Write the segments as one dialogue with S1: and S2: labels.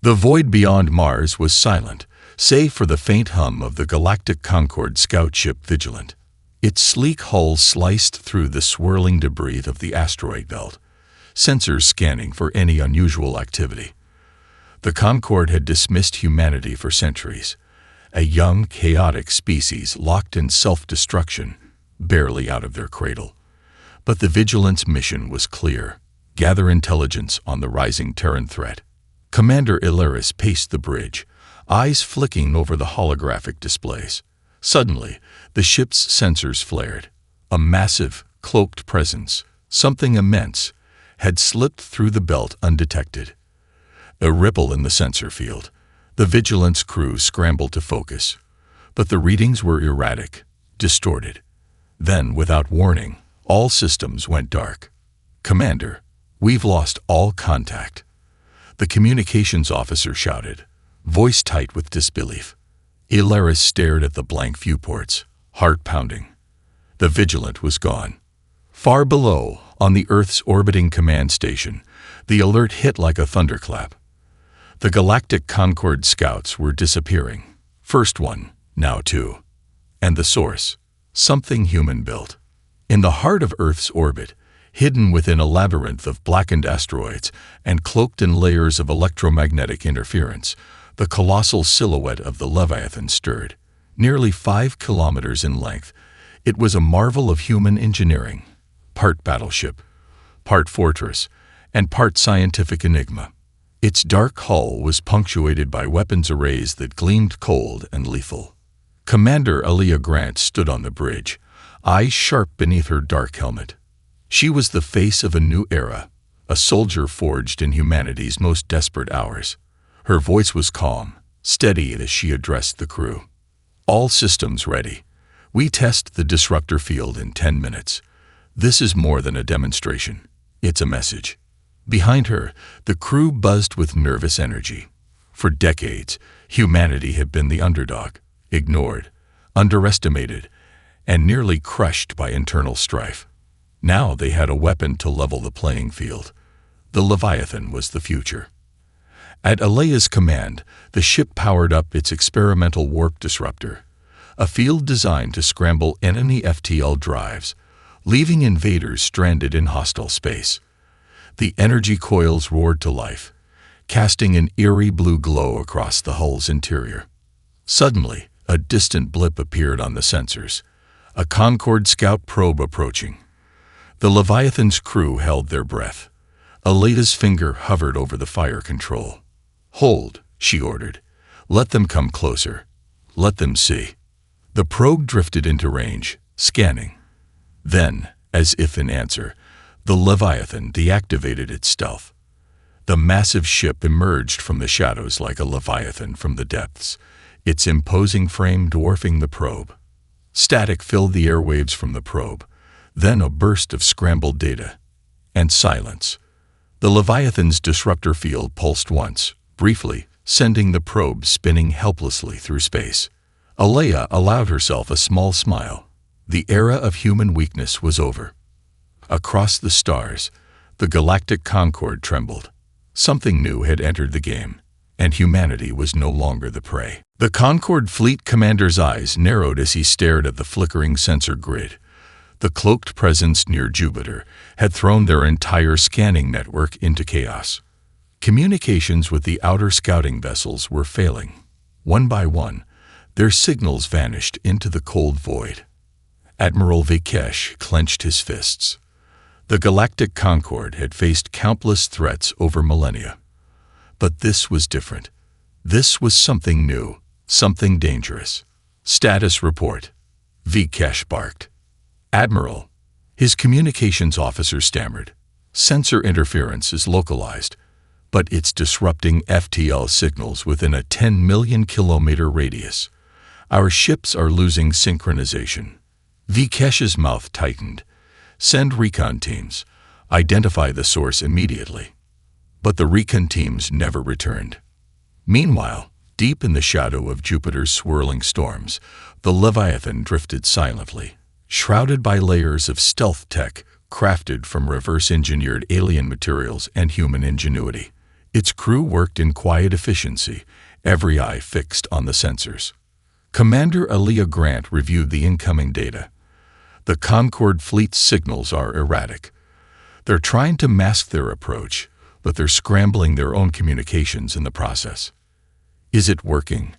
S1: The void beyond Mars was silent, save for the faint hum of the Galactic Concorde scout ship Vigilant. Its sleek hull sliced through the swirling debris of the asteroid belt, sensors scanning for any unusual activity. The Concorde had dismissed humanity for centuries, a young, chaotic species locked in self-destruction, barely out of their cradle. But the Vigilant's mission was clear: gather intelligence on the rising Terran threat. Commander Ilaris paced the bridge, eyes flicking over the holographic displays. Suddenly, the ship's sensors flared. A massive, cloaked presence, something immense, had slipped through the belt undetected. A ripple in the sensor field. The Vigilant's crew scrambled to focus, but the readings were erratic, distorted. Then, without warning, all systems went dark. "Commander, we've lost all contact," the communications officer shouted, voice tight with disbelief. Ilaris stared at the blank viewports, heart pounding. The Vigilant was gone. Far below, on the Earth's orbiting command station, the alert hit like a thunderclap. The Galactic Concorde scouts were disappearing. First one, now two. And the source, something human-built. In the heart of Earth's orbit, hidden within a labyrinth of blackened asteroids and cloaked in layers of electromagnetic interference, the colossal silhouette of the Leviathan stirred. Nearly 5 kilometers in length, it was a marvel of human engineering, part battleship, part fortress, and part scientific enigma. Its dark hull was punctuated by weapons arrays that gleamed cold and lethal. Commander Alia Grant stood on the bridge, eyes sharp beneath her dark helmet. She was the face of a new era, a soldier forged in humanity's most desperate hours. Her voice was calm, steady as she addressed the crew. "All systems ready. We test the disruptor field in 10 minutes. This is more than a demonstration. It's a message." Behind her, the crew buzzed with nervous energy. For decades, humanity had been the underdog, ignored, underestimated, and nearly crushed by internal strife. Now they had a weapon to level the playing field. The Leviathan was the future. At Alea's command, the ship powered up its experimental warp disruptor, a field designed to scramble enemy FTL drives, leaving invaders stranded in hostile space. The energy coils roared to life, casting an eerie blue glow across the hull's interior. Suddenly, a distant blip appeared on the sensors, a Concorde scout probe approaching. The Leviathan's crew held their breath. Alea's finger hovered over the fire control. "Hold," she ordered. "Let them come closer. Let them see." The probe drifted into range, scanning. Then, as if in answer, the Leviathan deactivated its stealth. The massive ship emerged from the shadows like a Leviathan from the depths, its imposing frame dwarfing the probe. Static filled the airwaves from the probe, then a burst of scrambled data. And silence. The Leviathan's disruptor field pulsed once, briefly, sending the probe spinning helplessly through space. Alea allowed herself a small smile. The era of human weakness was over. Across the stars, the Galactic Concorde trembled. Something new had entered the game, and humanity was no longer the prey. The Concorde fleet commander's eyes narrowed as he stared at the flickering sensor grid. The cloaked presence near Jupiter had thrown their entire scanning network into chaos. Communications with the outer scouting vessels were failing. One by one, their signals vanished into the cold void. Admiral Vikesh clenched his fists. The Galactic Concorde had faced countless threats over millennia. But this was different. This was something new, something dangerous. "Status report," Vikesh barked. "Admiral," his communications officer stammered. "Sensor interference is localized, but it's disrupting FTL signals within a 10 million kilometer radius. Our ships are losing synchronization." Vikesh's mouth tightened. "Send recon teams. Identify the source immediately." But the recon teams never returned. Meanwhile, deep in the shadow of Jupiter's swirling storms, the Leviathan drifted silently, shrouded by layers of stealth tech crafted from reverse-engineered alien materials and human ingenuity. Its crew worked in quiet efficiency, every eye fixed on the sensors. Commander Aaliyah Grant reviewed the incoming data. The Concorde fleet's signals are erratic. They're trying to mask their approach, but they're scrambling their own communications in the process. Is it working?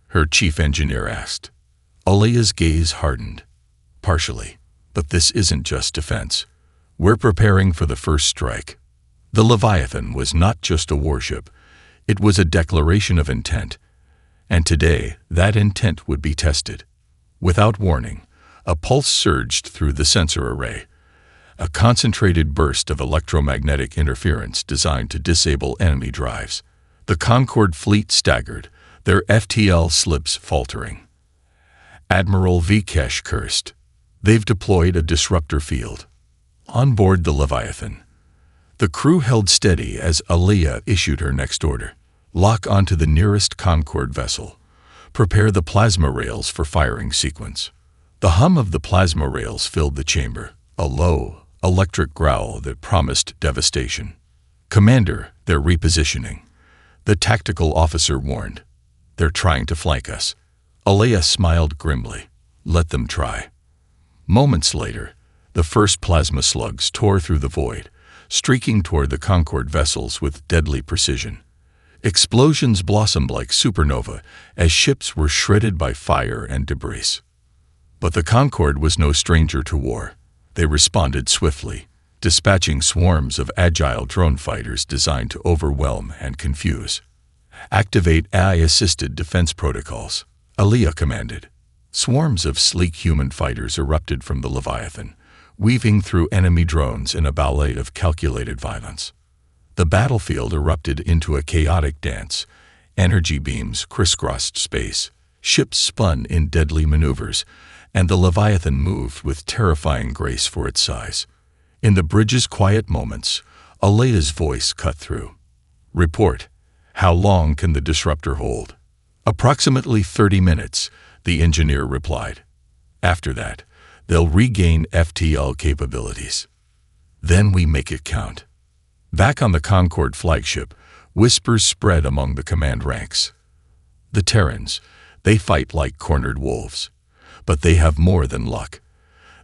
S1: Her chief engineer asked. Aaliyah's gaze hardened. Partially. But this isn't just defense. We're preparing for the first strike. The Leviathan was not just a warship. It was a declaration of intent. And today, that intent would be tested. Without warning, a pulse surged through the sensor array. A concentrated burst of electromagnetic interference designed to disable enemy drives. The Concorde fleet staggered, their FTL slips faltering. Admiral Vikesh cursed. They've deployed a disruptor field. On board the Leviathan. The crew held steady as Aaliyah issued her next order. Lock onto the nearest Concorde vessel. Prepare the plasma rails for firing sequence. The hum of the plasma rails filled the chamber, a low, electric growl that promised devastation. Commander, they're repositioning. The tactical officer warned. They're trying to flank us. Aaliyah smiled grimly. Let them try. Moments later, the first plasma slugs tore through the void, streaking toward the Concorde vessels with deadly precision. Explosions blossomed like supernova as ships were shredded by fire and debris. But the Concorde was no stranger to war. They responded swiftly, dispatching swarms of agile drone fighters designed to overwhelm and confuse. Activate AI-assisted defense protocols, Aaliyah commanded. Swarms of sleek human fighters erupted from the Leviathan, weaving through enemy drones in a ballet of calculated violence. The battlefield erupted into a chaotic dance. Energy beams crisscrossed space, ships spun in deadly maneuvers, and the Leviathan moved with terrifying grace for its size. In the bridge's quiet moments, Aaliyah's voice cut through. Report. How long can the disruptor hold? Approximately 30 minutes, the engineer replied. After that, they'll regain FTL capabilities. Then we make it count. Back on the Concorde flagship, whispers spread among the command ranks. The Terrans, they fight like cornered wolves. But they have more than luck.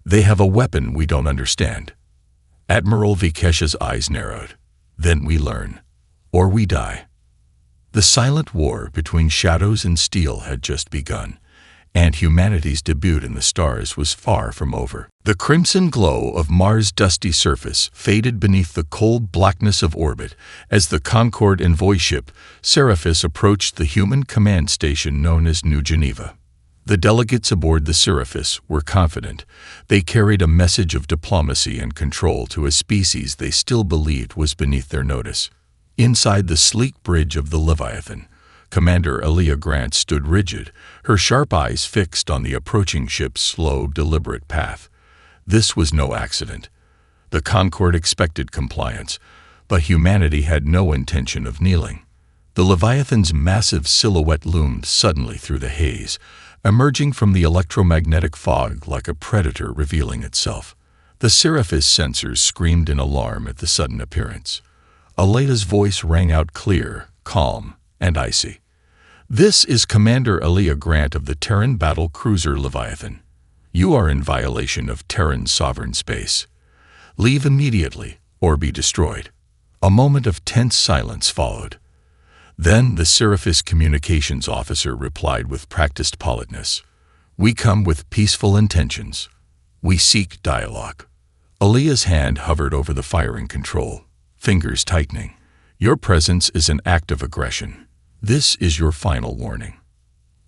S1: They have a weapon we don't understand. Admiral Vikesh's eyes narrowed. Then we learn. Or we die. The silent war between shadows and steel had just begun, and humanity's debut in the stars was far from over. The crimson glow of Mars' dusty surface faded beneath the cold blackness of orbit as the Concorde envoy ship, Seraphis, approached the human command station known as New Geneva. The delegates aboard the Seraphis were confident. They carried a message of diplomacy and control to a species they still believed was beneath their notice. Inside the sleek bridge of the Leviathan, Commander Aaliyah Grant stood rigid, her sharp eyes fixed on the approaching ship's slow, deliberate path. This was no accident. The Concorde expected compliance, but humanity had no intention of kneeling. The Leviathan's massive silhouette loomed suddenly through the haze, emerging from the electromagnetic fog like a predator revealing itself. The Seraphis sensors screamed in alarm at the sudden appearance. Aaliyah's voice rang out clear, calm, and icy. This is Commander Aaliyah Grant of the Terran battle cruiser Leviathan. You are in violation of Terran sovereign space. Leave immediately, or be destroyed. A moment of tense silence followed. Then the Seraphis communications officer replied with practiced politeness. We come with peaceful intentions. We seek dialogue. Aaliyah's hand hovered over the firing control, fingers tightening. Your presence is an act of aggression. This is your final warning.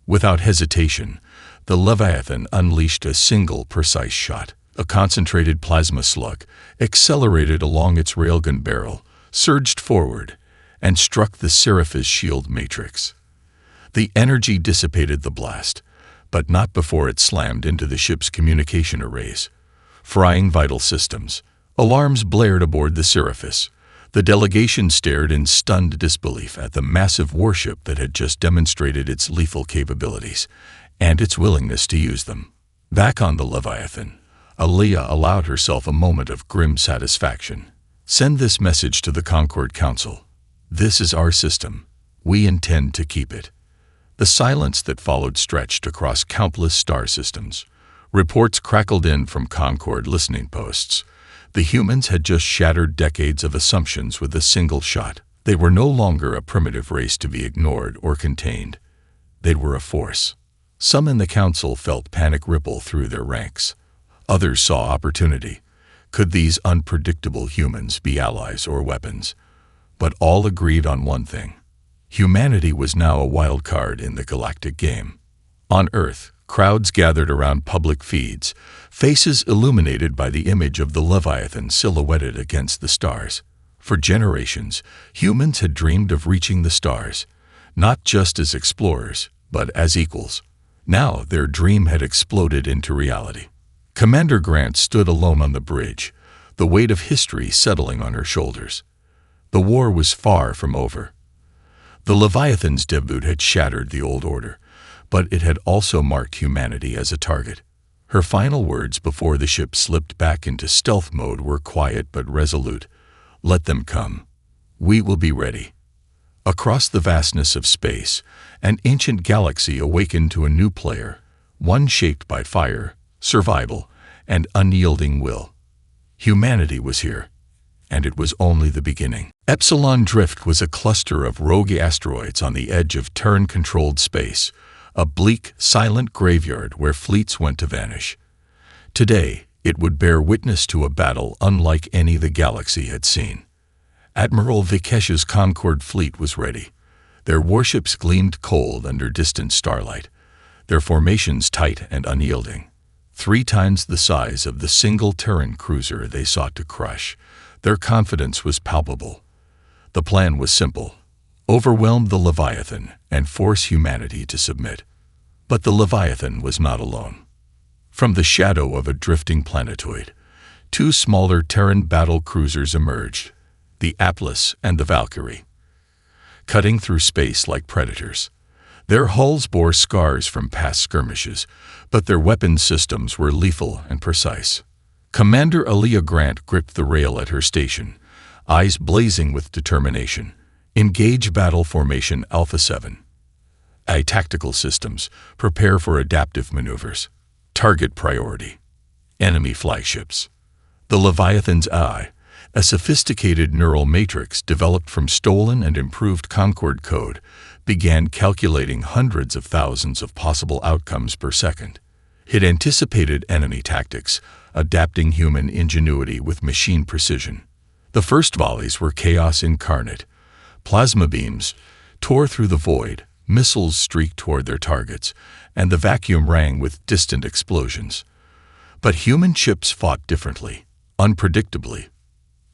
S1: Without hesitation, the Leviathan unleashed a single precise shot. A concentrated plasma slug, accelerated along its railgun barrel, surged forward, and struck the Seraphis shield matrix. The energy dissipated the blast, but not before it slammed into the ship's communication arrays, frying vital systems. Alarms blared aboard the Seraphis. The delegation stared in stunned disbelief at the massive warship that had just demonstrated its lethal capabilities and its willingness to use them. Back on the Leviathan, Aaliyah allowed herself a moment of grim satisfaction. Send this message to the Concorde Council. This is our system. We intend to keep it. The silence that followed stretched across countless star systems. Reports crackled in from Concord listening posts. The humans had just shattered decades of assumptions with a single shot. They were no longer a primitive race to be ignored or contained. They were a force. Some in the council felt panic ripple through their ranks. Others saw opportunity. Could these unpredictable humans be allies or weapons? But all agreed on one thing. Humanity was now a wild card in the galactic game. On Earth, crowds gathered around public feeds, faces illuminated by the image of the Leviathan silhouetted against the stars. For generations, humans had dreamed of reaching the stars, not just as explorers, but as equals. Now their dream had exploded into reality. Commander Grant stood alone on the bridge, the weight of history settling on her shoulders. The war was far from over. The Leviathan's debut had shattered the old order, but it had also marked humanity as a target. Her final words before the ship slipped back into stealth mode were quiet but resolute. Let them come. We will be ready. Across the vastness of space, an ancient galaxy awakened to a new player, one shaped by fire, survival, and unyielding will. Humanity was here, and it was only the beginning. Epsilon Drift was a cluster of rogue asteroids on the edge of Terran-controlled space, a bleak, silent graveyard where fleets went to vanish. Today, it would bear witness to a battle unlike any the galaxy had seen. Admiral Vikesh's Concord fleet was ready. Their warships gleamed cold under distant starlight, their formations tight and unyielding. 3 times the size of the single Terran cruiser they sought to crush, their confidence was palpable. The plan was simple: overwhelm the Leviathan and force humanity to submit. But the Leviathan was not alone. From the shadow of a drifting planetoid, 2 smaller Terran battle cruisers emerged, the Atlas and the Valkyrie. Cutting through space like predators, their hulls bore scars from past skirmishes, but their weapon systems were lethal and precise. Commander Aaliyah Grant gripped the rail at her station, eyes blazing with determination. Engage battle formation Alpha 7. Tactical systems, prepare for adaptive maneuvers. Target priority: enemy flagships. The Leviathan's eye, a sophisticated neural matrix developed from stolen and improved Concord code, began calculating hundreds of thousands of possible outcomes per second. It anticipated enemy tactics, adapting human ingenuity with machine precision. The first volleys were chaos incarnate. Plasma beams tore through the void, missiles streaked toward their targets, and the vacuum rang with distant explosions. But human ships fought differently, unpredictably,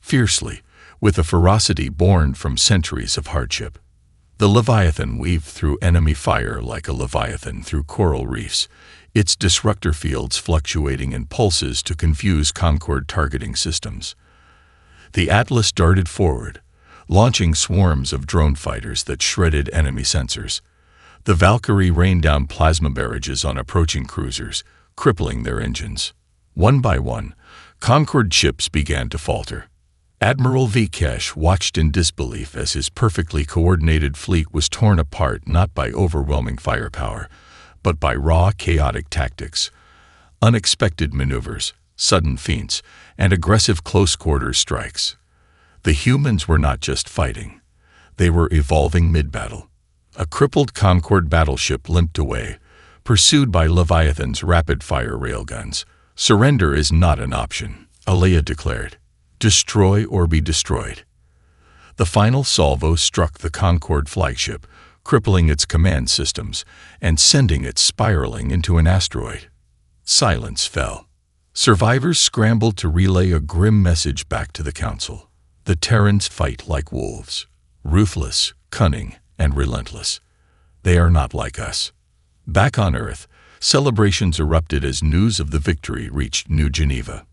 S1: fiercely, with a ferocity born from centuries of hardship. The Leviathan weaved through enemy fire like a leviathan through coral reefs, its disruptor fields fluctuating in pulses to confuse Concord targeting systems. The Atlas darted forward, launching swarms of drone fighters that shredded enemy sensors. The Valkyrie rained down plasma barrages on approaching cruisers, crippling their engines. One by one, Concord ships began to falter. Admiral Vikesh watched in disbelief as his perfectly coordinated fleet was torn apart not by overwhelming firepower, but by raw, chaotic tactics. Unexpected maneuvers, sudden feints, and aggressive close-quarters strikes. The humans were not just fighting. They were evolving mid-battle. A crippled Concord battleship limped away, pursued by Leviathan's rapid-fire railguns. Surrender is not an option, Aaliyah declared. Destroy or be destroyed. The final salvo struck the Concord flagship, crippling its command systems and sending it spiraling into an asteroid. Silence fell. Survivors scrambled to relay a grim message back to the Council. The Terrans fight like wolves, ruthless, cunning, and relentless. They are not like us. Back on Earth, celebrations erupted as news of the victory reached New Geneva.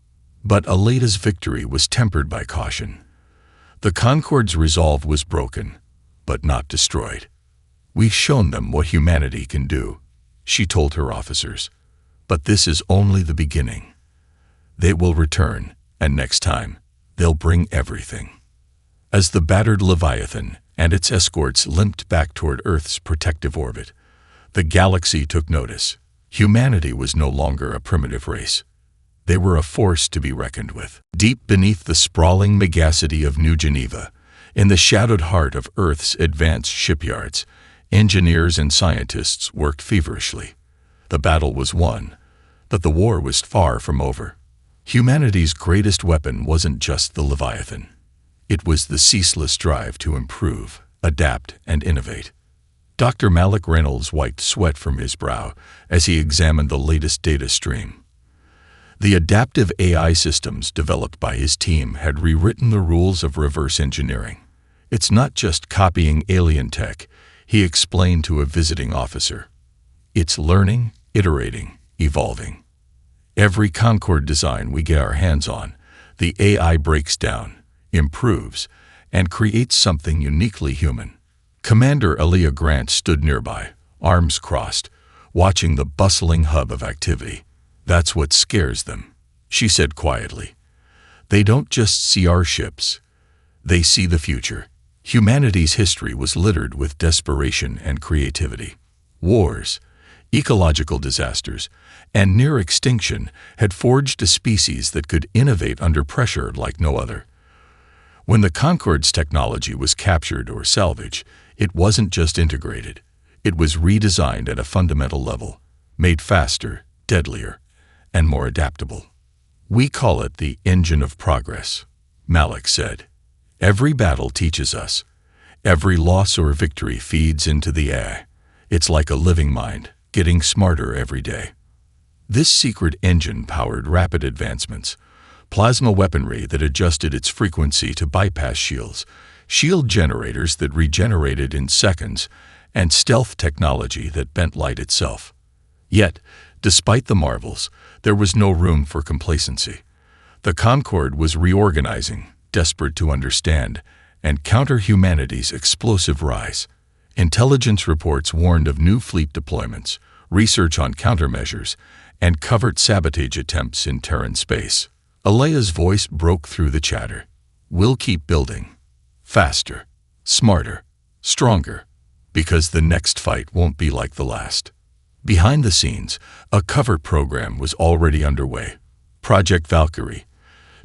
S1: But Aleda's victory was tempered by caution. The Concord's resolve was broken, but not destroyed. We've shown them what humanity can do, she told her officers. But this is only the beginning. They will return, and next time, they'll bring everything. As the battered Leviathan and its escorts limped back toward Earth's protective orbit. The galaxy took notice. Humanity was no longer a primitive race. They were a force to be reckoned with. Deep beneath the sprawling megacity of New Geneva, in the shadowed heart of Earth's advanced shipyards, engineers and scientists worked feverishly. The battle was won, but the war was far from over. Humanity's greatest weapon wasn't just the Leviathan. It was the ceaseless drive to improve, adapt, and innovate. Dr. Malik Reynolds wiped sweat from his brow as he examined the latest data stream. The adaptive AI systems developed by his team had rewritten the rules of reverse engineering. It's not just copying alien tech, he explained to a visiting officer. It's learning, iterating, evolving. Every Concorde design we get our hands on, the AI breaks down, improves, and creates something uniquely human. Commander Aaliyah Grant stood nearby, arms crossed, watching the bustling hub of activity. That's what scares them, she said quietly. They don't just see our ships. They see the future. Humanity's history was littered with desperation and creativity. Wars, ecological disasters, and near extinction had forged a species that could innovate under pressure like no other. When the Concorde's technology was captured or salvaged, it wasn't just integrated. It was redesigned at a fundamental level, made faster, deadlier, and more adaptable. We call it the engine of progress, Malik said. Every battle teaches us. Every loss or victory feeds into the AI. It's like a living mind, getting smarter every day. This secret engine powered rapid advancements, plasma weaponry that adjusted its frequency to bypass shields, shield generators that regenerated in seconds, and stealth technology that bent light itself. Yet, despite the marvels, there was no room for complacency. The Concorde was reorganizing, desperate to understand and counter humanity's explosive rise. Intelligence reports warned of new fleet deployments, research on countermeasures, and covert sabotage attempts in Terran space. Alea's voice broke through the chatter. We'll keep building. Faster, smarter, stronger, because the next fight won't be like the last. Behind the scenes, a covert program was already underway. Project Valkyrie,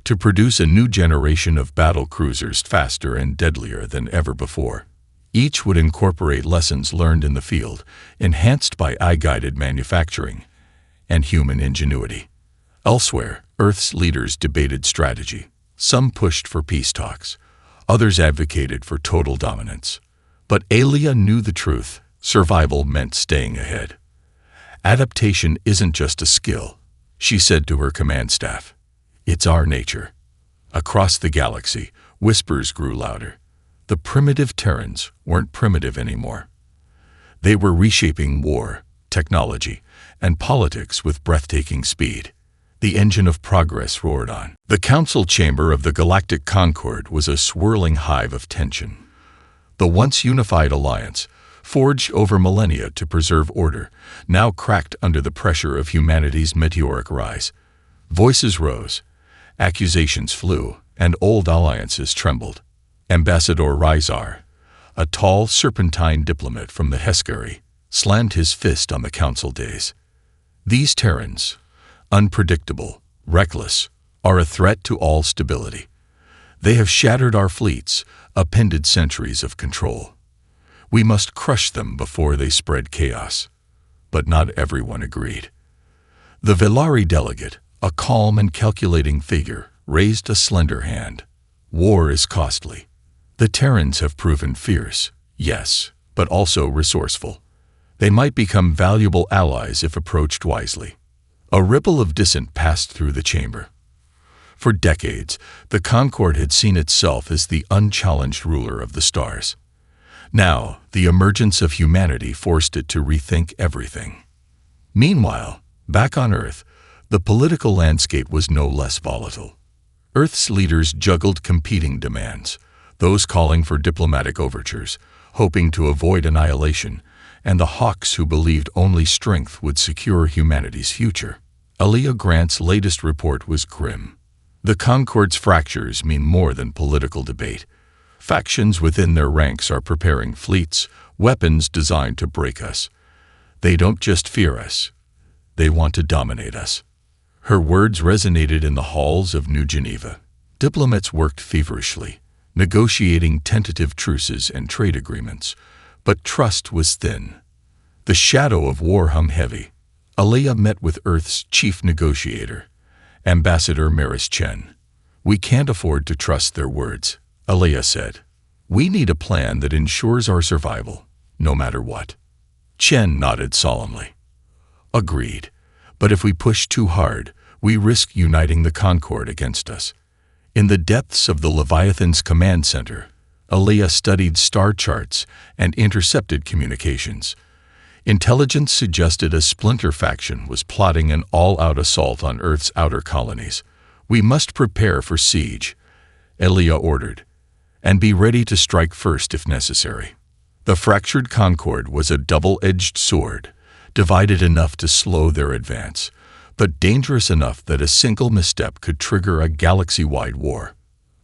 S1: to produce a new generation of battle cruisers faster and deadlier than ever before. Each would incorporate lessons learned in the field, enhanced by AI-guided manufacturing and human ingenuity. Elsewhere, Earth's leaders debated strategy. Some pushed for peace talks. Others advocated for total dominance. But Aaliyah knew the truth. Survival meant staying ahead. Adaptation isn't just a skill, she said to her command staff. It's our nature. Across the galaxy, whispers grew louder. The primitive Terrans weren't primitive anymore. They were reshaping war, technology, and politics with breathtaking speed. The engine of progress roared on. The council chamber of the Galactic Concorde was a swirling hive of tension. The once unified alliance, forged over millennia to preserve order, now cracked under the pressure of humanity's meteoric rise. Voices rose, accusations flew, and old alliances trembled. Ambassador Rizar, a tall, serpentine diplomat from the Heskari, slammed his fist on the council days. These Terrans, unpredictable, reckless, are a threat to all stability. They have shattered our fleets, upended centuries of control. We must crush them before they spread chaos. But not everyone agreed. The Velari delegate, a calm and calculating figure, raised a slender hand. War is costly. The Terrans have proven fierce, yes, but also resourceful. They might become valuable allies if approached wisely. A ripple of dissent passed through the chamber. For decades, the Concorde had seen itself as the unchallenged ruler of the stars. Now, the emergence of humanity forced it to rethink everything. Meanwhile, back on Earth, the political landscape was no less volatile. Earth's leaders juggled competing demands, those calling for diplomatic overtures, hoping to avoid annihilation, and the hawks who believed only strength would secure humanity's future. Aaliyah Grant's latest report was grim. The Concorde's fractures mean more than political debate. Factions within their ranks are preparing fleets, weapons designed to break us. They don't just fear us. They want to dominate us. Her words resonated in the halls of New Geneva. Diplomats worked feverishly, negotiating tentative truces and trade agreements, but trust was thin. The shadow of war hung heavy. Alea met with Earth's chief negotiator, Ambassador Maris Chen. "We can't afford to trust their words," Alea said. "We need a plan that ensures our survival, no matter what." Chen nodded solemnly. "Agreed. But if we push too hard, we risk uniting the Concord against us." In the depths of the Leviathan's command center, Alea studied star charts and intercepted communications. Intelligence suggested a splinter faction was plotting an all-out assault on Earth's outer colonies. "We must prepare for siege," Alea ordered, "and be ready to strike first if necessary." The fractured Concord was a double-edged sword, divided enough to slow their advance, but dangerous enough that a single misstep could trigger a galaxy-wide war.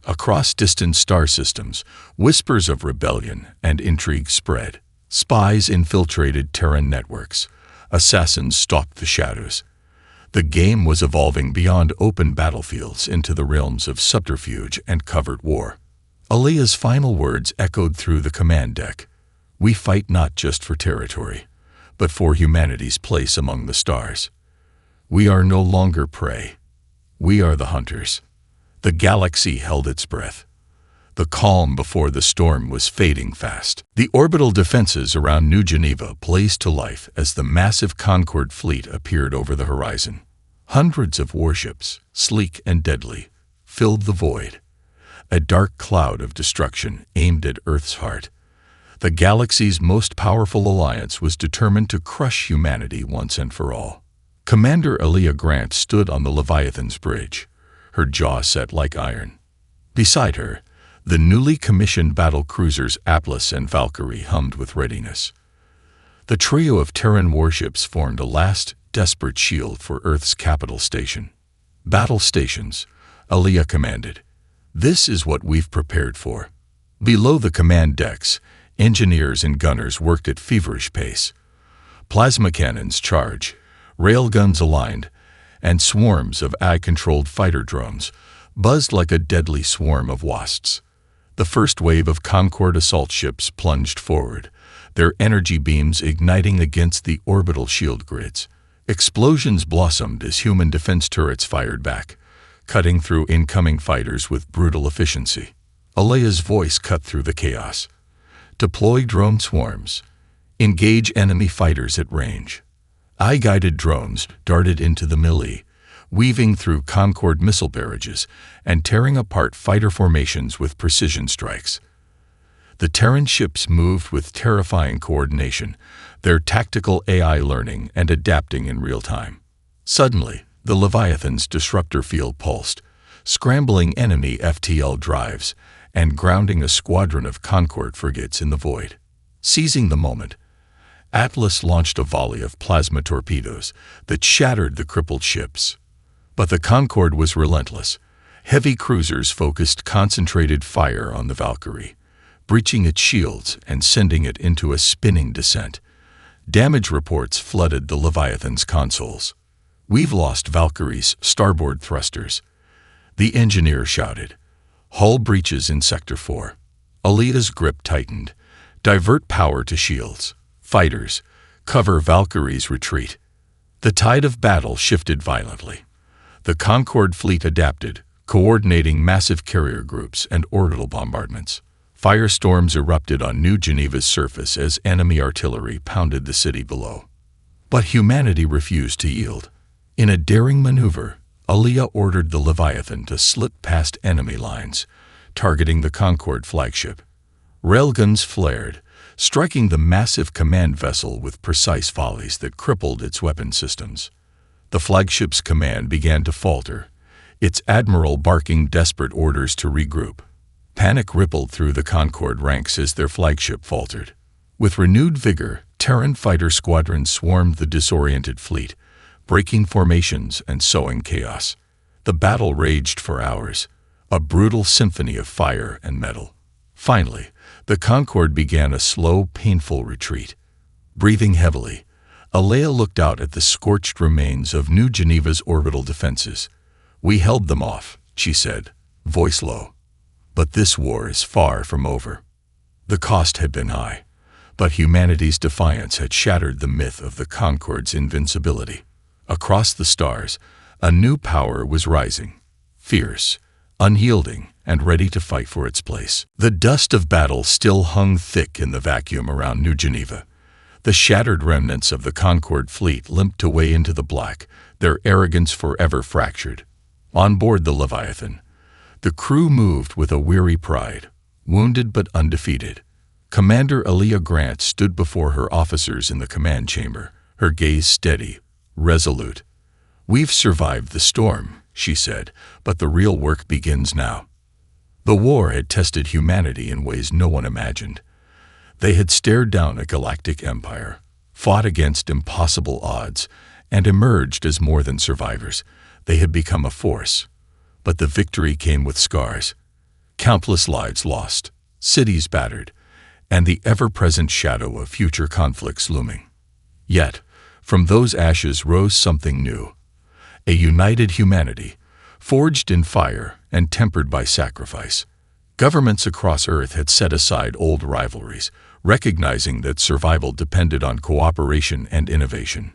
S1: Across distant star systems, whispers of rebellion and intrigue spread. Spies infiltrated Terran networks. Assassins stalked the shadows. The game was evolving beyond open battlefields into the realms of subterfuge and covert war. Alea's final words echoed through the command deck. "We fight not just for territory, but for humanity's place among the stars. We are no longer prey. We are the hunters." The galaxy held its breath. The calm before the storm was fading fast. The orbital defenses around New Geneva blazed to life as the massive Concord fleet appeared over the horizon. Hundreds of warships, sleek and deadly, filled the void. A dark cloud of destruction aimed at Earth's heart. The galaxy's most powerful alliance was determined to crush humanity once and for all. Commander Alea Grant stood on the Leviathan's bridge, her jaw set like iron. Beside her, the newly commissioned battle cruisers Atlas and Valkyrie hummed with readiness. The trio of Terran warships formed a last, desperate shield for Earth's capital station. "Battle stations," Alea commanded. "This is what we've prepared for." Below the command decks, engineers and gunners worked at feverish pace. Plasma cannons charged, railguns aligned, and swarms of AI-controlled fighter drones buzzed like a deadly swarm of wasps. The first wave of Concord assault ships plunged forward, their energy beams igniting against the orbital shield grids. Explosions blossomed as human defense turrets fired back, cutting through incoming fighters with brutal efficiency. Alea's voice cut through the chaos. "Deploy drone swarms. Engage enemy fighters at range." AI-guided drones darted into the melee, weaving through Concord missile barrages and tearing apart fighter formations with precision strikes. The Terran ships moved with terrifying coordination, their tactical AI learning and adapting in real time. Suddenly, the Leviathan's disruptor field pulsed, scrambling enemy FTL drives and grounding a squadron of Concord frigates in the void. Seizing the moment, Atlas launched a volley of plasma torpedoes that shattered the crippled ships. But the Concord was relentless. Heavy cruisers focused concentrated fire on the Valkyrie, breaching its shields and sending it into a spinning descent. Damage reports flooded the Leviathan's consoles. "We've lost Valkyrie's starboard thrusters," the engineer shouted. "Hull breaches in Sector 4. Alea's grip tightened. Divert power to shields. Fighters, cover Valkyrie's retreat." The tide of battle shifted violently. The Concord fleet adapted, coordinating massive carrier groups and orbital bombardments. Firestorms erupted on New Geneva's surface as enemy artillery pounded the city below. But humanity refused to yield. In a daring maneuver, Alea ordered the Leviathan to slip past enemy lines, targeting the Concord flagship. Railguns flared, striking the massive command vessel with precise volleys that crippled its weapon systems. The flagship's command began to falter, its admiral barking desperate orders to regroup. Panic rippled through the Concord ranks as their flagship faltered. With renewed vigor, Terran fighter squadrons swarmed the disoriented fleet, breaking formations and sowing chaos. The battle raged for hours, a brutal symphony of fire and metal. Finally, the Concorde began a slow, painful retreat. Breathing heavily, Alea looked out at the scorched remains of New Geneva's orbital defenses. "We held them off," she said, voice low. "But this war is far from over." The cost had been high, but humanity's defiance had shattered the myth of the Concorde's invincibility. Across the stars, a new power was rising, fierce, unyielding, and ready to fight for its place. The dust of battle still hung thick in the vacuum around New Geneva. The shattered remnants of the Concorde fleet limped away into the black, their arrogance forever fractured. On board the Leviathan, the crew moved with a weary pride, wounded but undefeated. Commander Alea Grant stood before her officers in the command chamber, her gaze steady, resolute. "We've survived the storm," she said, "but the real work begins now." The war had tested humanity in ways no one imagined. They had stared down a galactic empire, fought against impossible odds, and emerged as more than survivors. They had become a force. But the victory came with scars. Countless lives lost, cities battered, and the ever-present shadow of future conflicts looming. Yet, from those ashes rose something new. A united humanity, forged in fire and tempered by sacrifice. Governments across Earth had set aside old rivalries, recognizing that survival depended on cooperation and innovation.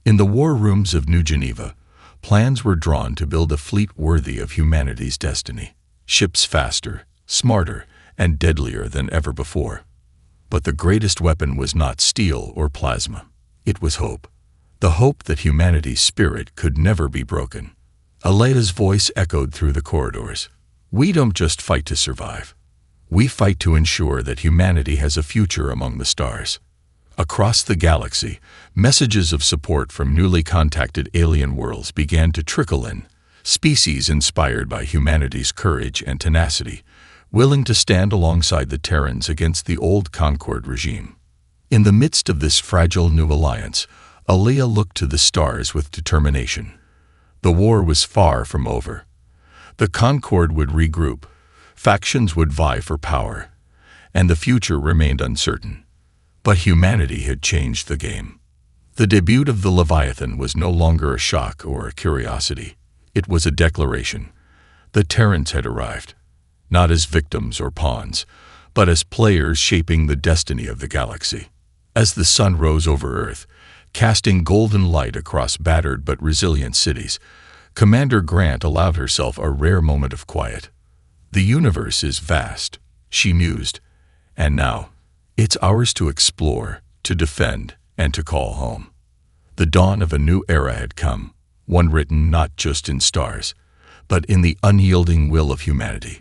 S1: In the war rooms of New Geneva, plans were drawn to build a fleet worthy of humanity's destiny. Ships faster, smarter, and deadlier than ever before. But the greatest weapon was not steel or plasma. It was hope. The hope that humanity's spirit could never be broken. Alea's voice echoed through the corridors. "We don't just fight to survive. We fight to ensure that humanity has a future among the stars." Across the galaxy, messages of support from newly contacted alien worlds began to trickle in, species inspired by humanity's courage and tenacity, willing to stand alongside the Terrans against the old Concorde regime. In the midst of this fragile new alliance, Alea looked to the stars with determination. The war was far from over. The Concorde would regroup, factions would vie for power, and the future remained uncertain. But humanity had changed the game. The debut of the Leviathan was no longer a shock or a curiosity. It was a declaration. The Terrans had arrived, not as victims or pawns, but as players shaping the destiny of the galaxy. As the sun rose over Earth, casting golden light across battered but resilient cities, Commander Grant allowed herself a rare moment of quiet. "The universe is vast," she mused, "and now, it's ours to explore, to defend, and to call home." The dawn of a new era had come, one written not just in stars, but in the unyielding will of humanity.